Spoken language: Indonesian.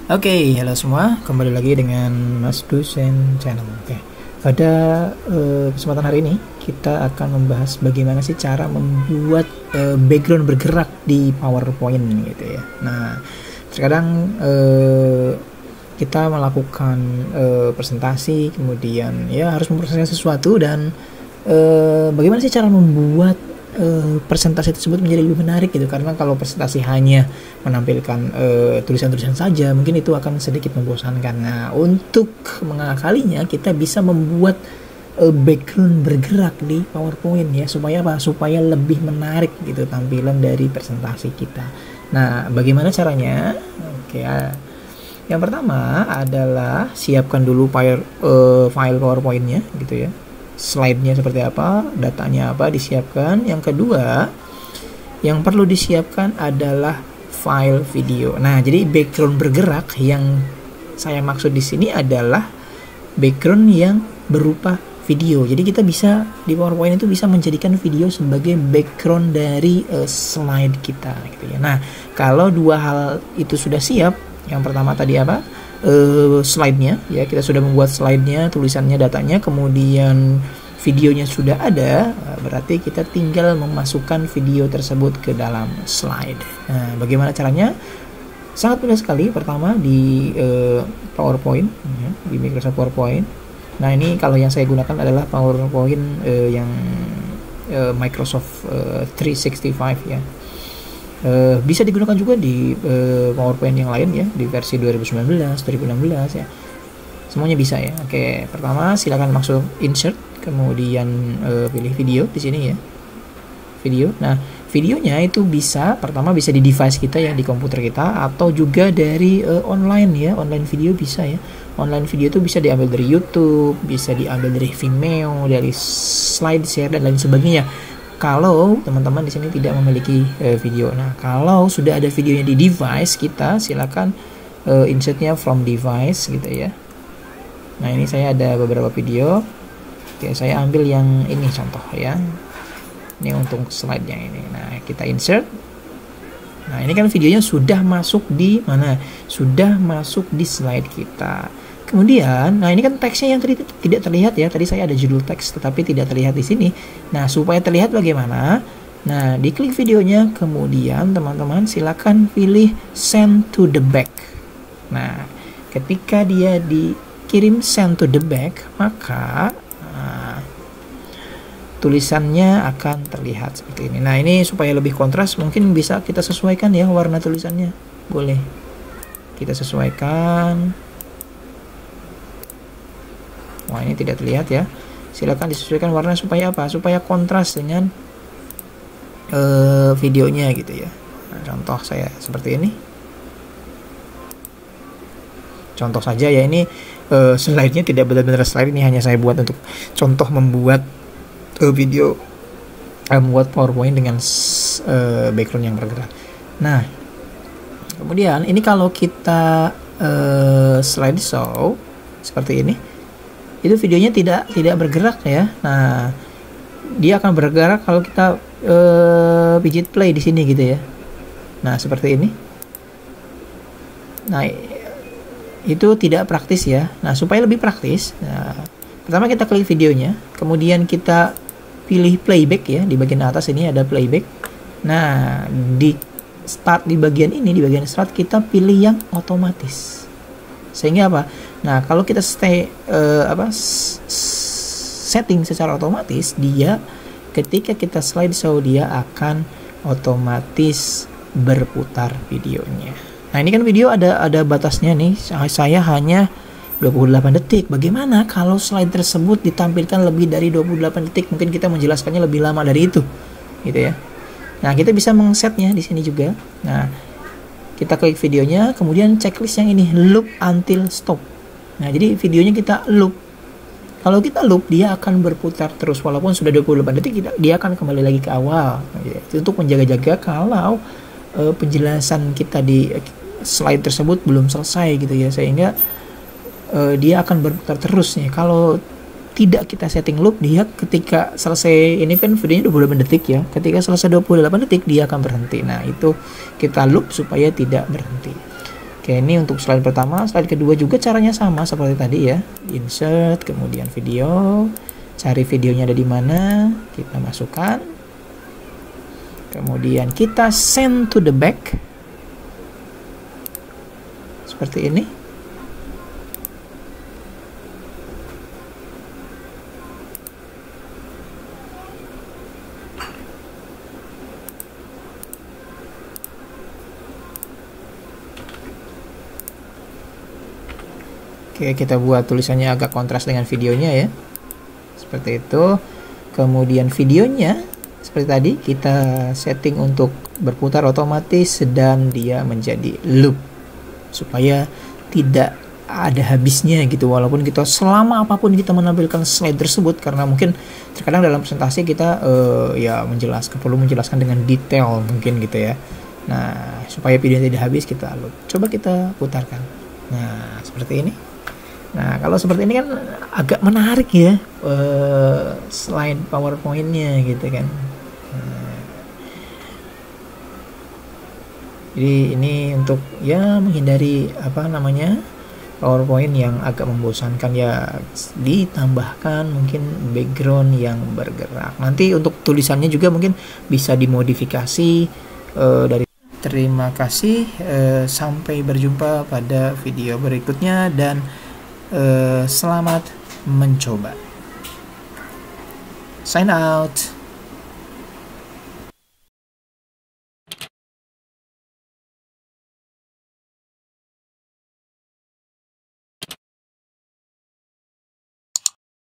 Oke, halo semua, kembali lagi dengan Mas Dosen Channel. Oke, pada kesempatan hari ini kita akan membahas bagaimana sih cara membuat background bergerak di PowerPoint gitu ya. Nah, terkadang kita melakukan presentasi, kemudian ya harus memproses sesuatu dan bagaimana sih cara membuat presentasi tersebut menjadi lebih menarik gitu, karena kalau presentasi hanya menampilkan tulisan-tulisan saja mungkin itu akan sedikit membosankan. Nah, untuk mengakalinya kita bisa membuat background bergerak di PowerPoint ya, supaya apa? Supaya lebih menarik gitu tampilan dari presentasi kita. Nah, bagaimana caranya? Oke, yang pertama adalah siapkan dulu file PowerPoint-nya gitu ya. Slide-nya seperti apa, datanya apa, disiapkan. Yang kedua, yang perlu disiapkan adalah file video. Nah, jadi background bergerak yang saya maksud di sini adalah background yang berupa video. Jadi kita bisa di PowerPoint itu bisa menjadikan video sebagai background dari slide kita gitu ya. Nah, kalau dua hal itu sudah siap, yang pertama tadi apa? Slide-nya ya, kita sudah membuat slide-nya, tulisannya, datanya, kemudian videonya sudah ada, berarti kita tinggal memasukkan video tersebut ke dalam slide. Nah, bagaimana caranya? Sangat mudah sekali. Pertama di PowerPoint ya, di Microsoft PowerPoint. Nah, ini kalau yang saya gunakan adalah PowerPoint yang Microsoft 365 ya. Bisa digunakan juga di PowerPoint yang lain ya, di versi 2019, 2016 ya. Semuanya bisa ya. Oke, pertama silakan masuk insert, kemudian pilih video di sini ya. Video. Nah, videonya itu pertama bisa di device kita ya, di komputer kita, atau juga dari online ya. Online video bisa ya. Online video itu bisa diambil dari YouTube, bisa diambil dari Vimeo, dari SlideShare dan lain sebagainya. Kalau teman-teman di sini tidak memiliki video. Nah, kalau sudah ada videonya di device kita, silakan insertnya from device gitu ya. Nah, ini saya ada beberapa video. Oke, saya ambil yang ini contoh ya. Ini untuk slide-nya ini. Nah, kita insert. Nah, ini kan videonya sudah masuk di mana? Sudah masuk di slide kita. Kemudian, nah ini kan teksnya yang tadi tidak terlihat ya. Tadi saya ada judul teks tetapi tidak terlihat di sini. Nah, supaya terlihat bagaimana? Nah, diklik videonya, kemudian teman-teman silakan pilih send to the back. Nah, ketika dia dikirim send to the back, maka tulisannya akan terlihat seperti ini. Nah, ini supaya lebih kontras mungkin bisa kita sesuaikan ya warna tulisannya. Boleh kita sesuaikan. Wah, ini tidak terlihat ya. Silakan disesuaikan warna supaya apa? Supaya kontras dengan videonya gitu ya. Nah, contoh saya seperti ini. Contoh saja ya, ini slide-nya tidak benar-benar slide, ini hanya saya buat untuk contoh membuat video, membuat PowerPoint dengan background yang bergerak. Nah, kemudian ini kalau kita slideshow seperti ini, itu videonya tidak bergerak ya. Nah, dia akan bergerak kalau kita pijit play di sini gitu ya. Nah, seperti ini. Nah, itu tidak praktis ya. Nah, supaya lebih praktis, nah, pertama kita klik videonya, kemudian kita pilih playback ya, di bagian atas ini ada playback. Nah, di bagian ini, di bagian start kita pilih yang otomatis. Sehingga apa? Nah, kalau kita setting secara otomatis, dia ketika kita slideshow dia akan otomatis berputar videonya. Nah, ini kan video ada batasnya nih. Saya hanya 28 detik. Bagaimana kalau slide tersebut ditampilkan lebih dari 28 detik? Mungkin kita menjelaskannya lebih lama dari itu. Gitu ya. Nah, kita bisa mengsetnya di sini juga. Nah, kita klik videonya, kemudian checklist yang ini, loop until stop. Nah, jadi videonya kita loop. Kalau kita loop, dia akan berputar terus. Walaupun sudah 28 detik, dia akan kembali lagi ke awal. Itu untuk menjaga-jaga kalau penjelasan kita di slide tersebut belum selesai gitu ya. Sehingga dia akan berputar terus nih. Kalau tidak kita setting loop, dia ketika selesai, ini kan videonya 28 detik ya, ketika selesai 28 detik dia akan berhenti. Nah, itu kita loop supaya tidak berhenti. Oke, ini untuk slide pertama. Slide kedua juga caranya sama seperti tadi ya. Insert, kemudian video. Cari videonya ada di mana, kita masukkan. Kemudian kita send to the back. Seperti ini. Oke, kita buat tulisannya agak kontras dengan videonya ya. Seperti itu. Kemudian videonya seperti tadi kita setting untuk berputar otomatis dan dia menjadi loop supaya tidak ada habisnya gitu, walaupun kita selama apapun kita menampilkan slide tersebut, karena mungkin terkadang dalam presentasi kita ya perlu menjelaskan dengan detail mungkin gitu ya. Nah, supaya video tidak habis kita loop. Coba kita putarkan. Nah, seperti ini. Nah, kalau seperti ini kan agak menarik ya, slide PowerPoint-nya gitu kan. Nah, jadi ini untuk ya menghindari PowerPoint yang agak membosankan ya, ditambahkan mungkin background yang bergerak. Nanti untuk tulisannya juga mungkin bisa dimodifikasi dari. Terima kasih, sampai berjumpa pada video berikutnya dan selamat mencoba. Sign out.